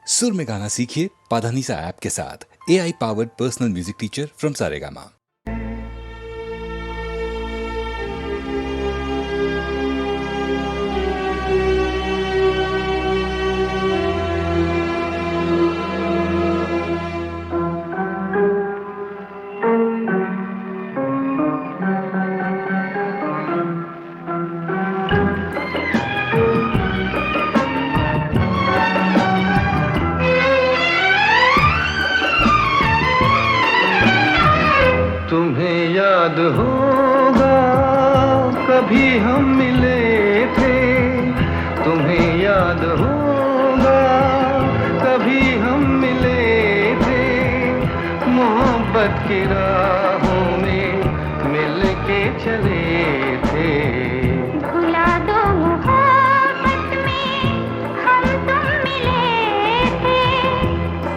सुर में गाना सीखिए पाधानीसा ऐप के साथ। AI powered personal music teacher from Saregama. तुम्हें याद होगा कभी हम मिले थे, तुम्हें याद होगा कभी हम मिले थे, मोहब्बत की राहों में मिल के चले थे। भुला दो मोहब्बत में हम तुम मिले थे,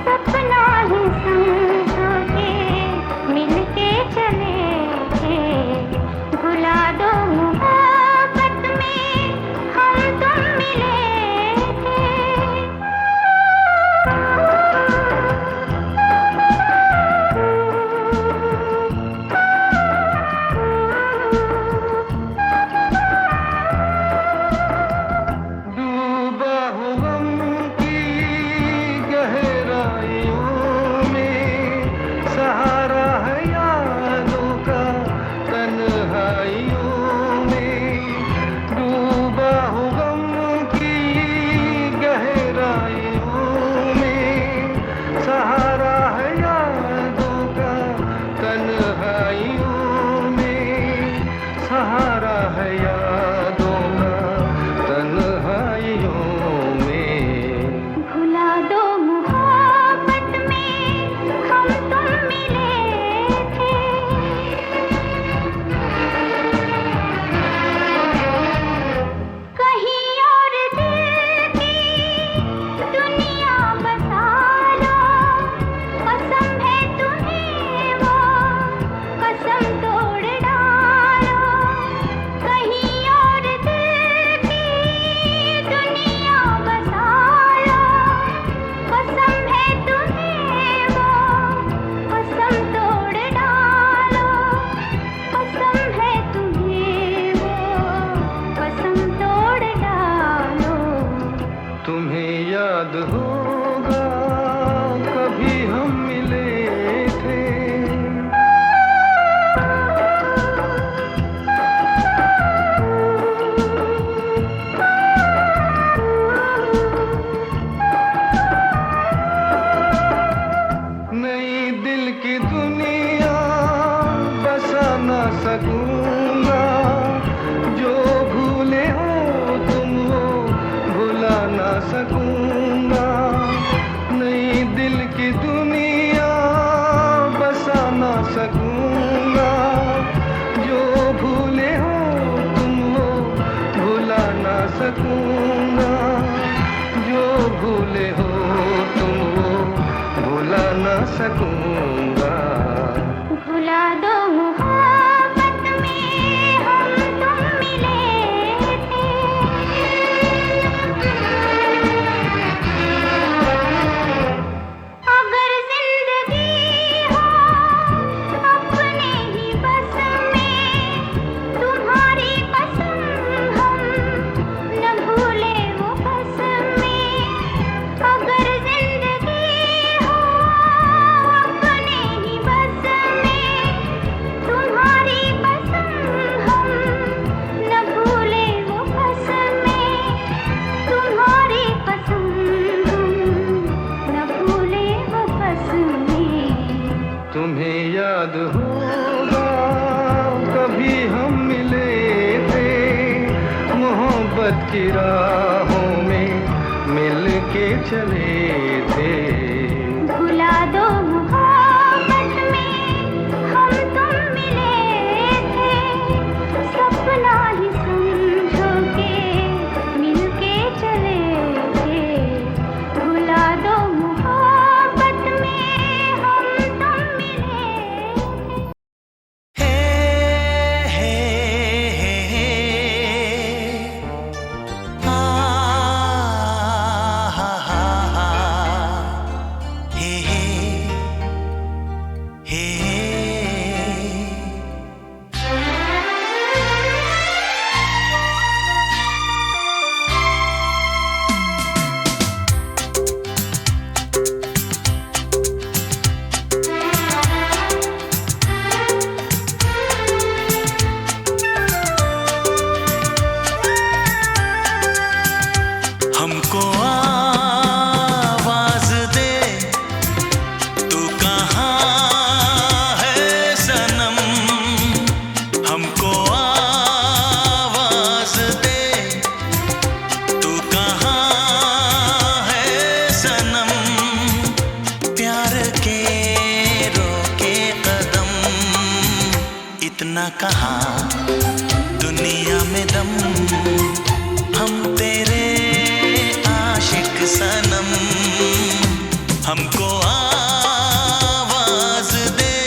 सपना ही समझो के मिल के चले थे। भुला दो मोहब्बत में हम तुम मिले डूबा हूँ गम की गहराइयों में, सहारा है यादों का तन्हाइयों में। डूबा हूँ गम की गहराइयों में, सहारा है यादों का तन्हाइयों में, सहारा है यादों का तन्हाइयों में। भुला दो मोहब्बत में हम तुम मिले थे। कहीं और दिल की दुनिया बसा लो, कसम है तुम्हें वो कसम तोड़ डालो। कहीं और दिल की दुनिया बसा लो, कसम है तुम्हें वो कसम तोड़ डालो। कसम है तुम्हें वो कसम तोड़ डालो। तुम्हें याद होगा कभी हम मिले थे। नई दिल की दुनिया बसा ना सकूंगा, जो भूले हो तुम वो भुला ना सकूंगा। नई दिल की दुनिया बसा ना सकूंगा, जो भूले हो तुम वो भुला ना सकूंगा। जो भूले हो तुम वो भुला ना सकूंगा। भुला दो मोहब्बत में हम तुम मिले थे। अगर जिंदगी हो अपने ही बस में, तुम्हारी कसम हम न भूले वो कसमें। अगर जिंदगी हो अपने ही बस में, तुम्हारी कसम हम न भूले वो कसमें। तुम्हारी कसम हम न भूले वो कसमें। तुम्हें याद होगा कभी हम मिले थे, मोहब्बत की राहों में मिल के चले थे। भुला दो मोहब्बत में हम तुम मिले थे, सपना ही समझो के मिल के चले थे। भुला दो मोहब्बत में हम तुम मिले थे। हा हा हा हा कहाँ दुनिया में दम, हम तेरे आशिक सनम। हमको आवाज दे,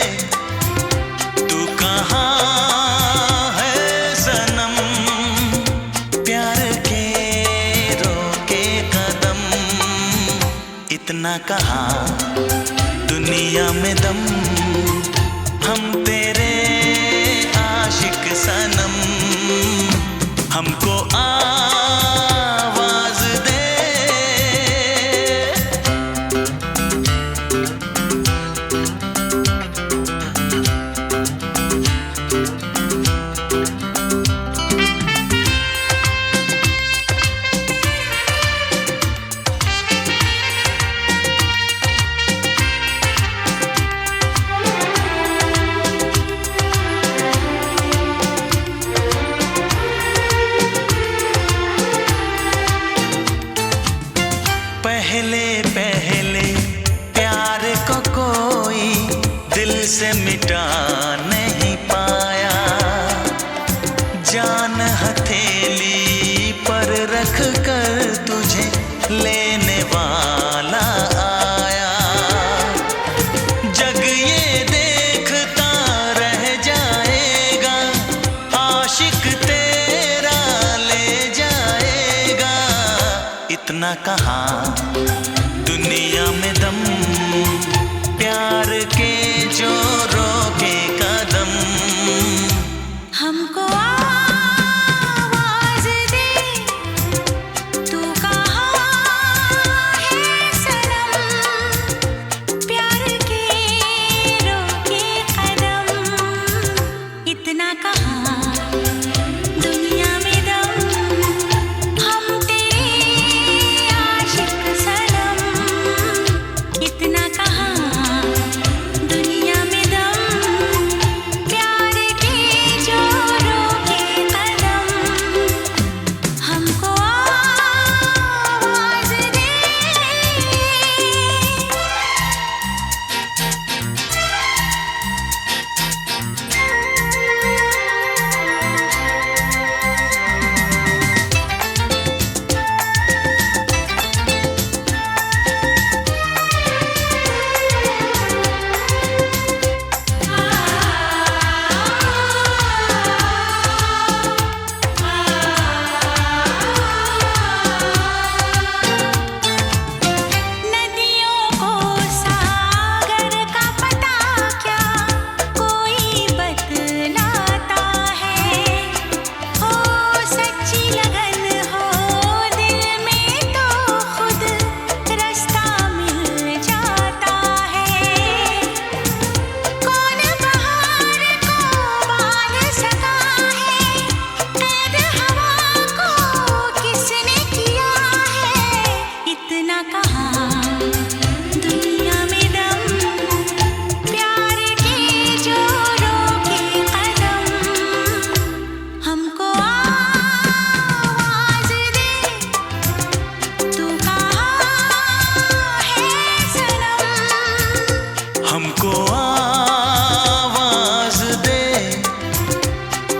तू कहाँ है सनम। प्यार के रोके कदम, इतना कहाँ दुनिया में दम, हम तेरे आशिक सनम। हमको आवाज दे। पहले पहले प्यार को कोई दिल से मिटा नहीं पाया, जान हथेली पर रख कर तुझे लेने वाला आया। जग ये देखता रह जाएगा, आशिक तेरा ले जाएगा। इतना कहाँ दुनिया में दम, प्यार के जो रोके कदम। हमको आवाज दे, तू कहाँ है सनम। प्यार के रोके कदम, इतना कहाँ दुनिया में दम, हम तेरे आशिक सनम। इतना कहाँ दुनिया में दम, प्यार के जो रोके कदम। हमको आवाज दे। नदियों को सागर का पता क्या कोई बतलाता है। हो सच्ची लगन हो दिल में तो खुद रास्ता मिल जाता है। कौन बहार को बांध सका है, कैद हवा को किसने किया है। इतना कहाँ दुनिया में दम, प्यार के जो रोके कदम। हमको आवाज दे, तू कहाँ है सनम। हमको आवाज दे,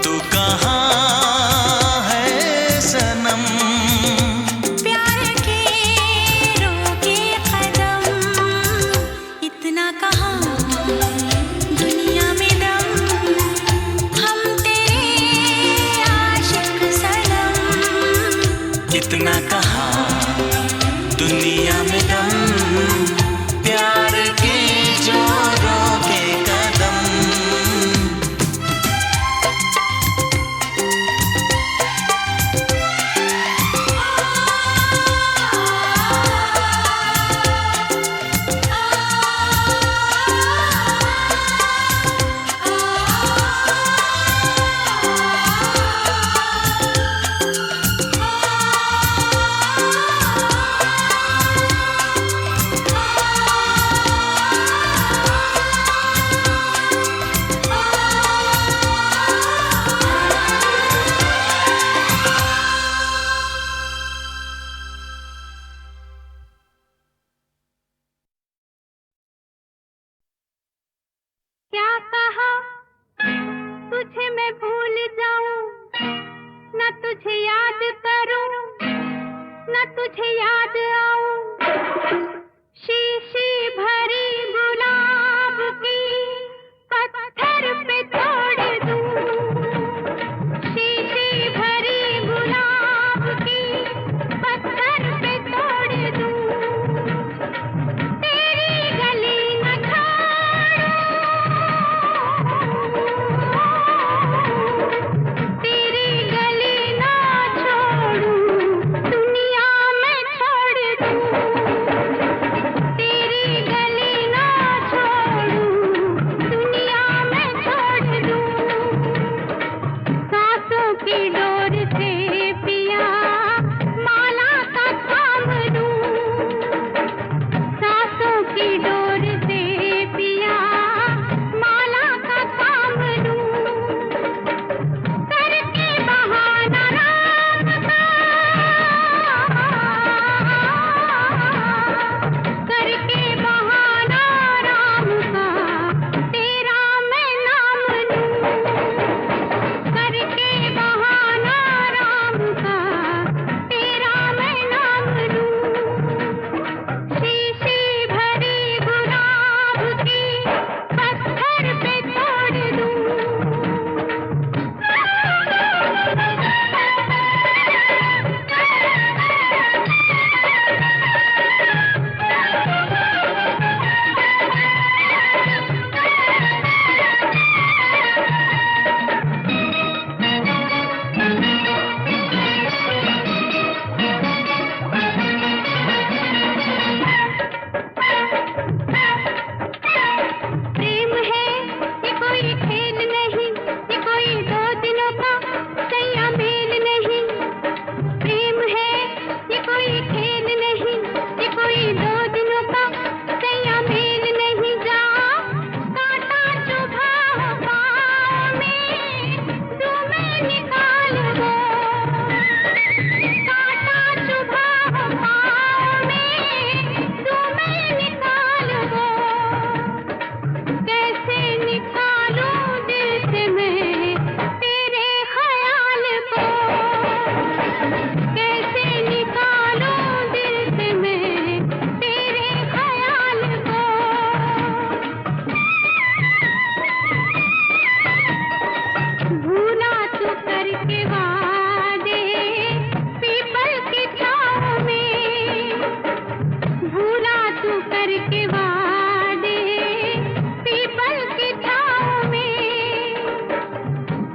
तू कहाँ है सनम। प्यार के रोके कदम, तुझे याद करूं न तुझे याद आऊं, शीशी भरी गुलाब की पत्थर पे तोड़ दूं, शीशी भरी गुलाब की पत्थर पे तोड़ दूं, तेरी गली न तेरी गली ना छोड़ूं, दुनिया में छोड़ दूं, तेरी गली ना छोड़ूं, दुनिया में छोड़ दूं, सांसों की डोर से पिया माला का थाम दूं, सांसों की डोर से पिया माला का थाम दूं, करके बहाना राम का, करके बहाना राम का, तेरा मैं नाम लूं, करके बहाना राम का, तेरा मैं नाम लूं, शीशी भरी गुलाब की पत्थर पे तोड़ दूं। प्रेम है ये कोई खेल नहीं, ये कोई दो दिनों का सैया मेल नहीं, प्रेम है ये कोई खेल नहीं, ये कोई दो दिनों का सैया मेल नहीं, जा कांटा चुभा हो पाँव में, तुम्हें निकाल वो, कांटा चुभा हो पाँव में, तुम्हें निकाल वो, कैसे निकालूं दिल से मैं तेरे ख्याल को, कैसे निकालूं दिल से मैं तेरे ख्याल को, भूला तू करके वादे पीपल की छाँव में, भूला तू करके वादे पीपल की छाँव में,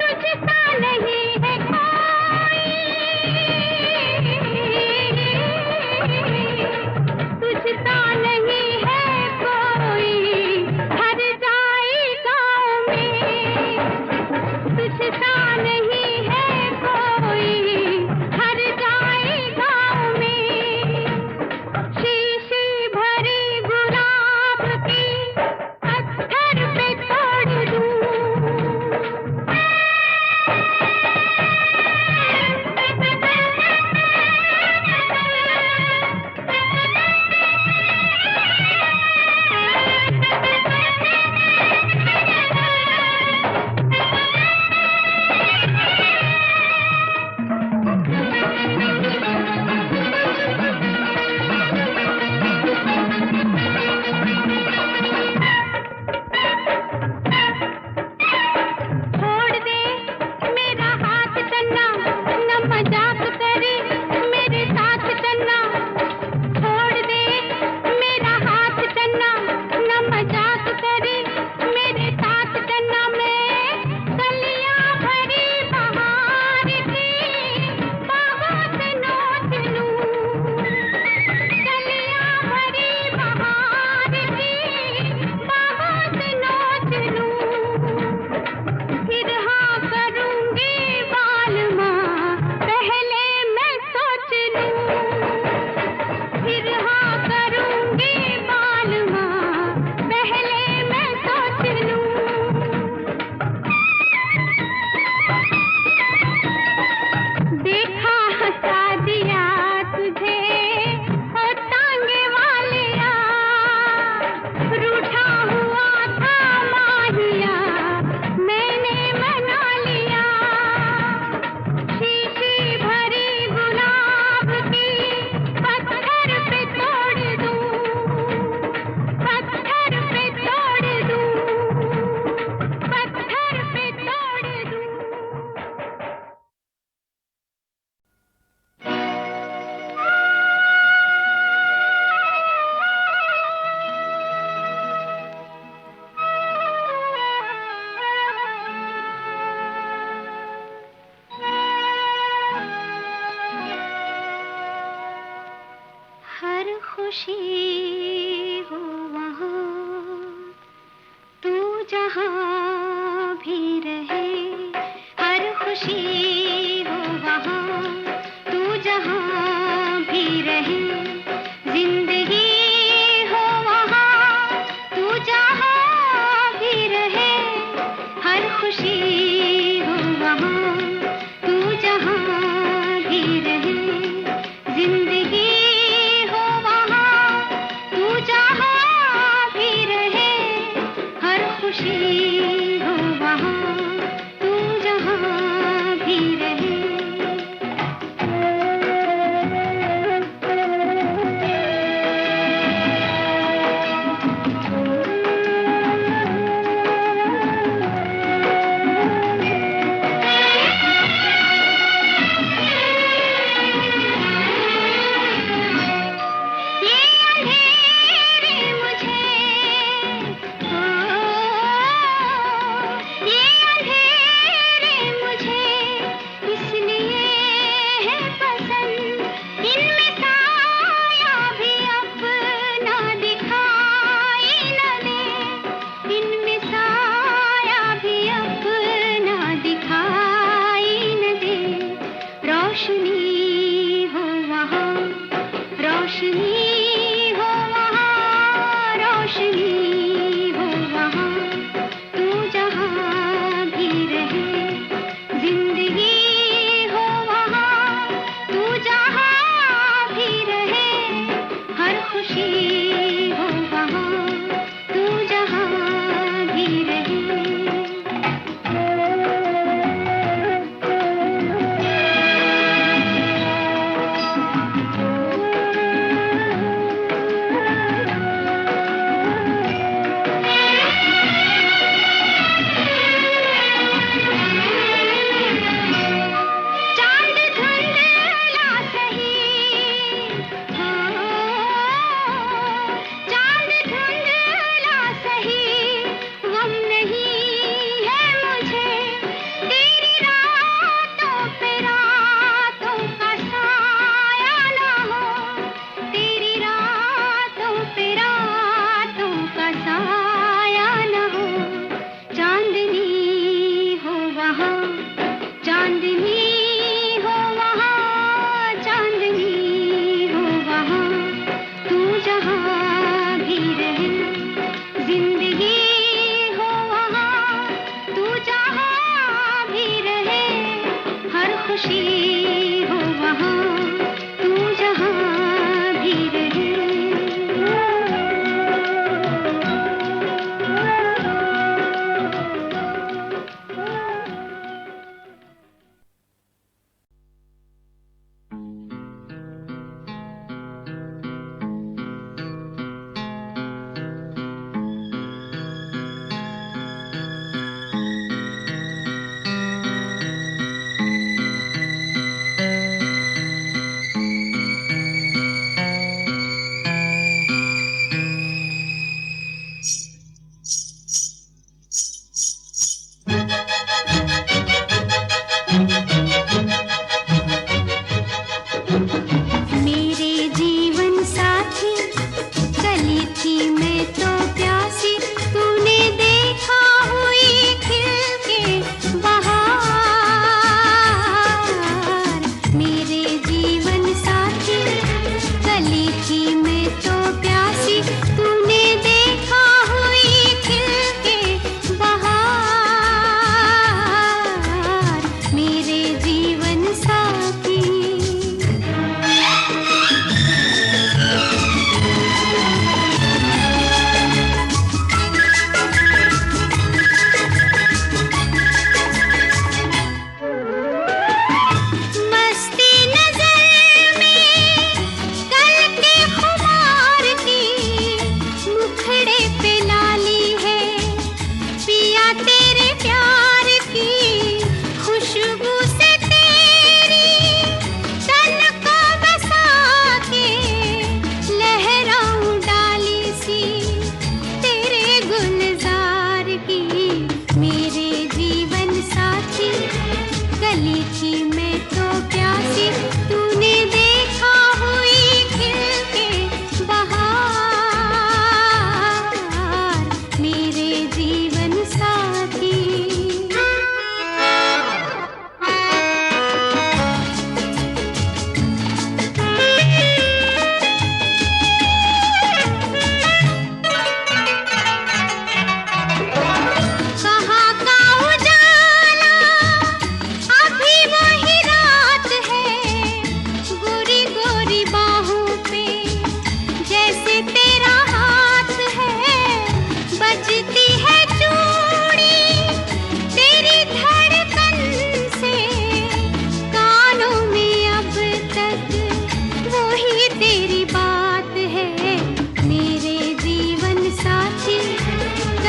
तुझसा नहीं है कोई, तुझसा नहीं है कोई, हर जाए गाँव में, तुझसा नहीं है कोई, हर जाए गाँव में, शीशी भरी गुलाब की पत्थर पे तोड़ दूं। खुशी हो वहाँ, तू जहाँ भी रहे, हर खुशी हो वहाँ, तू जहाँ भी रहे, जिंदगी हो वहाँ, तू जहाँ भी रहे, हर खुशी हो वहाँ, तू जहाँ भी रहे, जिंदगी हो वहाँ, तू जहाँ भी रहे, हर खुशी हो वहाँ,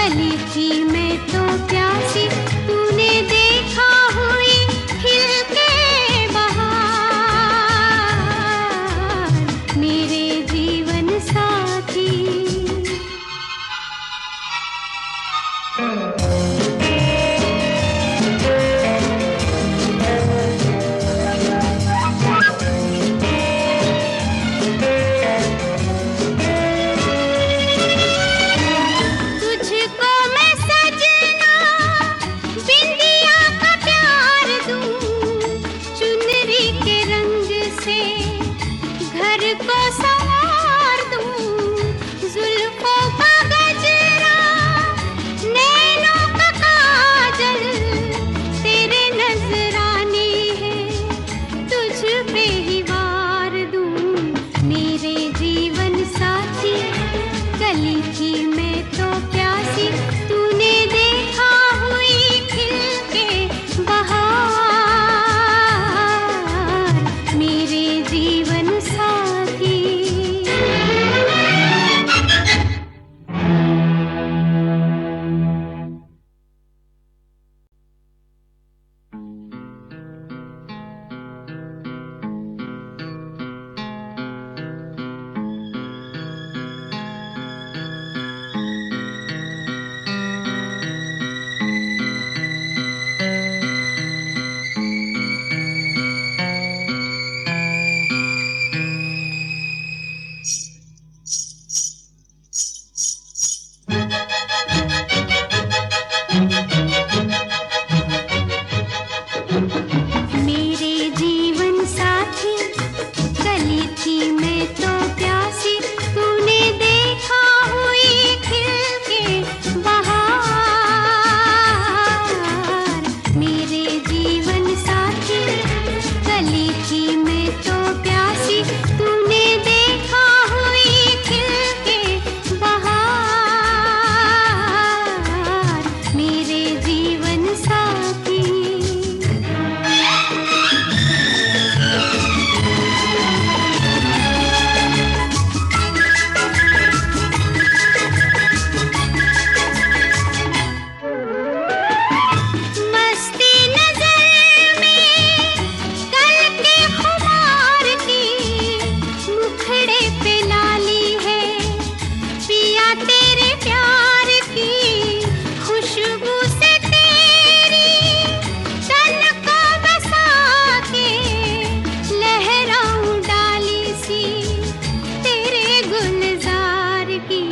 कली थी मैं तो प्यासी, तूने देखा हुई खिल के बहार, मेरे जीवन साथी। तुझको मैं सजना बिंदिया का प्यार दूं, चुनरी के रंग से घर को संवार दूं, जुल्फों का गजरा नैनों का काजल तेरे नजराने है, तुझ पे ही वार दूं, मेरे जीवन साथी। कली थी मैं तो प्यासी, तूने देखा हुई खिल के बहार, मेरे जीवन साथी। मेरे जीवन साथी, कली थी मैं तो प्यासी, तूने देखा हुई खिल के बहार, मेरे जीवन साथी। कली थी मैं तो प्यासी, तूने देखा हुई खिल के बहार, मेरे जीवन साथी। मस्ती नजर में कल के खुमार की, मुखड़े पे लाली है पिया तेरे प्यार की, खुशबू से तेरी तन को बसा के लहराऊं डाली सी तेरे गुलजार की,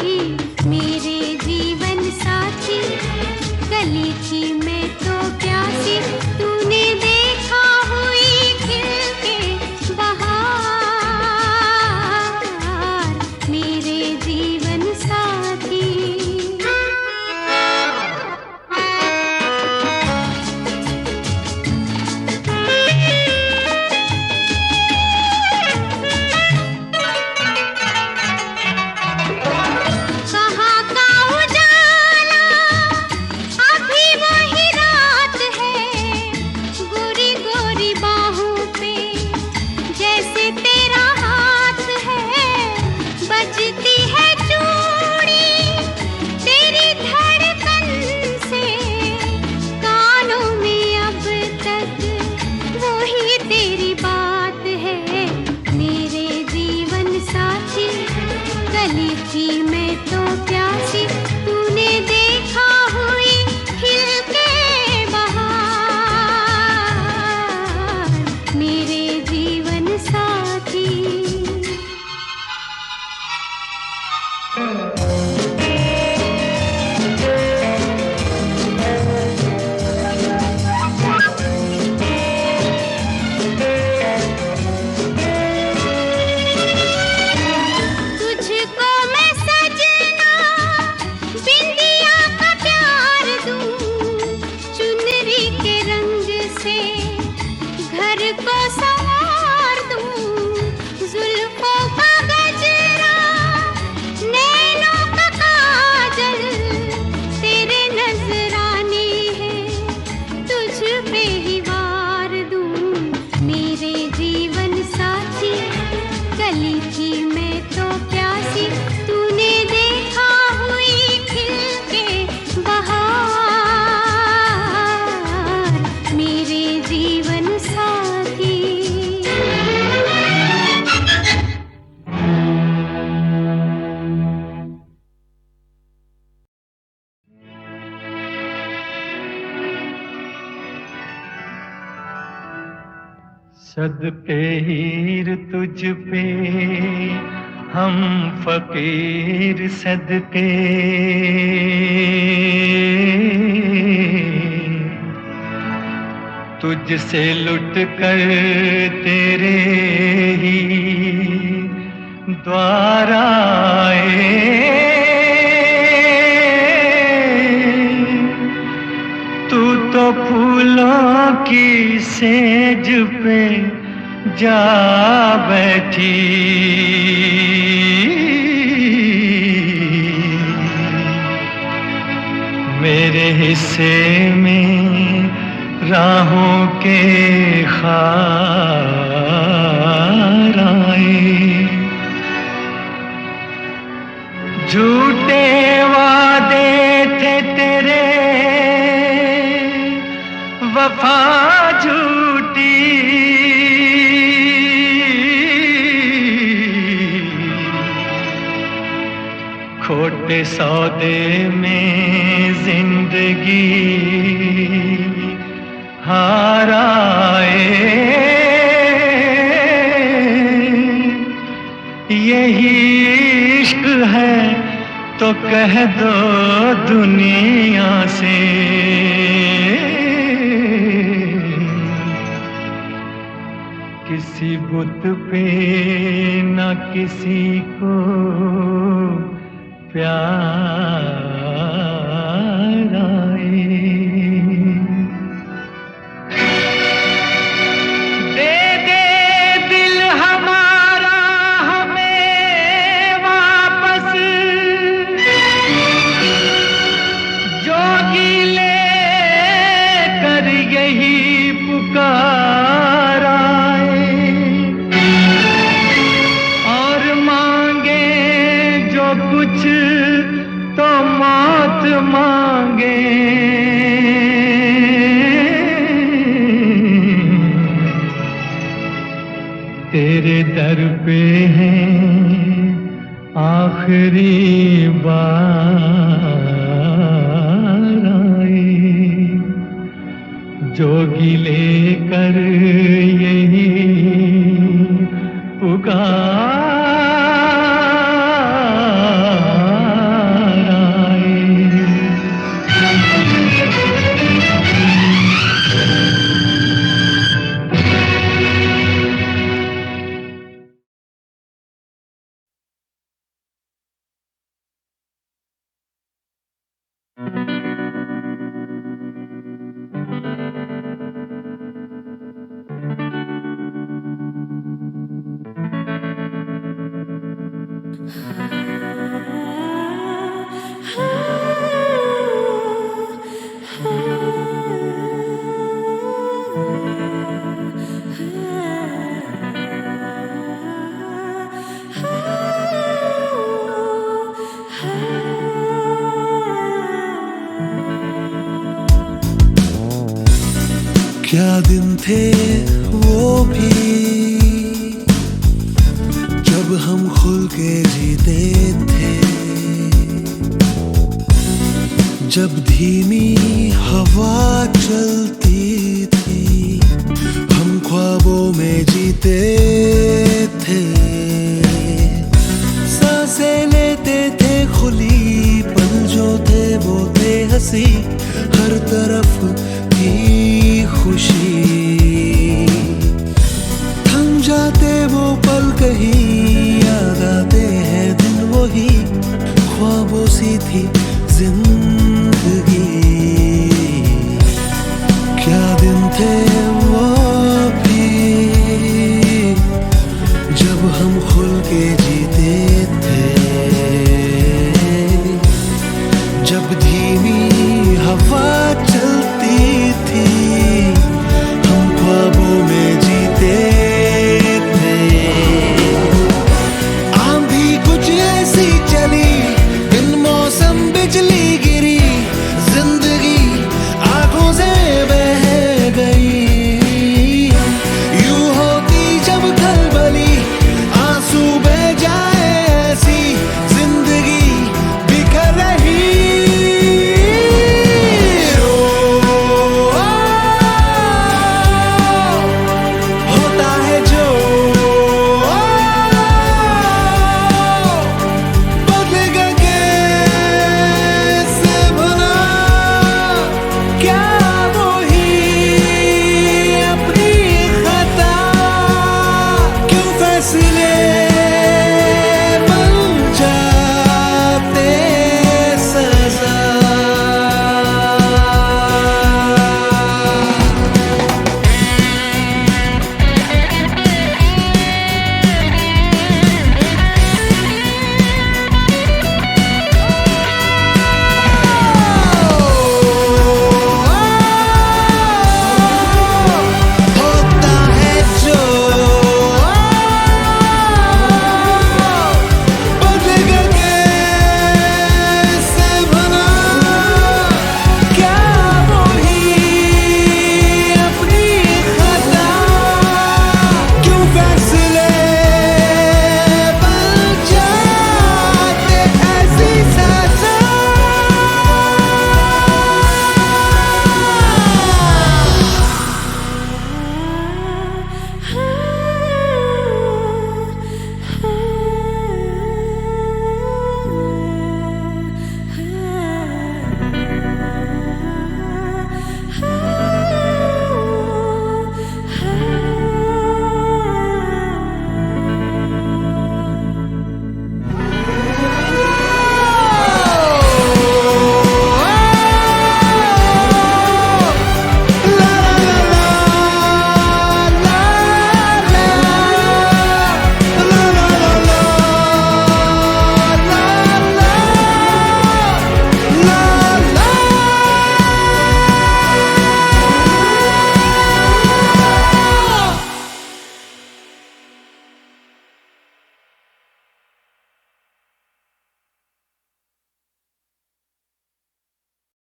मेरे जीवन साथी। कली थी मैं तो प्यासी, तूने देखा हुई खिल के बहार, मेरे जीवन साथी। कहाँ का उजाला अभी वही रात है, गोरी गोरी बाहों पे जैसे तेरा हाथ है, बजती है चूड़ी तेरी धड़कन से, कानों में अब तक वही तेरी बात है, मेरे जीवन साथी। कली थी मैं तो प्यासी, तूने देखा हुई खिल के बहार, मेरे जीवन साथी। तुझको मैं सजना बिंदिया का प्यार दूं, चुनरी के रंग से घर को संवार दूं, जुल्फों का गजरा नैनों सदके हीर तुझ पे हम फकीर सदके, तुझसे लुट कर तेरे ही द्वार आए। तू तो फूलों की सेज पे जा बैठी, मेरे हिस्से में राहों के खार आए। झूठे वादे थे तेरे, वफा झूठी, खोटे सौदे में जिंदगी हार आए। यही इश्क है तो कह दो दुनिया से, किसी बुत पे न किसी को प्यार आए। दे दे दिल हमारा हमें वापस, जोगी ले कर यही पुकार आए। और मांगे जो कुछ तो मौत मांगे, तेरे दर पे है आखिरी बार आए। जोगी लेकर यही पुकार क्या दिन थे वो भी जब हम खुल के जीते थे, जब धीमी हवा चलती थी हम ख्वाबों में जीते थे। सांसें लेते थे खुली, पल जो थे वो थे हंसी, हर तरफ की खुशी। थम जाते वो पल कहीं, याद आते हैं दिन वही, ख्वाबों सी थी जिंदगी। क्या दिन थे